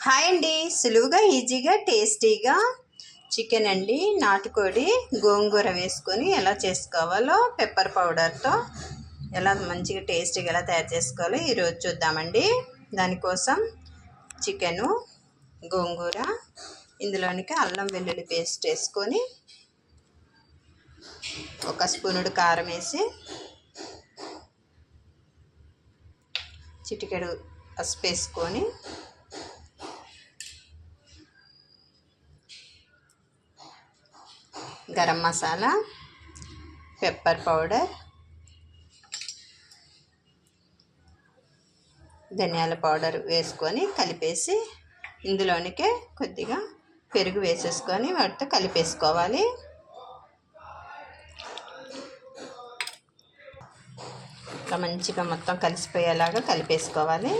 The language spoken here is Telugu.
హాయ్ అండి, సులువుగా ఈజీగా టేస్టీగా చికెన్ అండి, నాటుకోడి గోంగూర వేసుకొని ఎలా చేసుకోవాలో పెప్పర్ పౌడర్తో ఎలా మంచిగా టేస్టీగా ఎలా తయారు చేసుకోవాలో ఈరోజు చూద్దామండి. దానికోసం చికెను, గోంగూర, ఇందులోనికి అల్లం వెల్లుల్లి పేస్ట్ వేసుకొని ఒక స్పూనుడు కారం వేసి చిటికెడు పసుపు వేసుకొని గరం మసాలా, పెప్పర్ పౌడర్, ధనియాల పౌడర్ వేసుకొని కలిపేసి ఇందులోనికే కొద్దిగా పెరుగు వేసేసుకొని వాటితో కలిపేసుకోవాలి. ఇట్లా మంచిగా మొత్తం కలిసిపోయేలాగా కలిపేసుకోవాలి.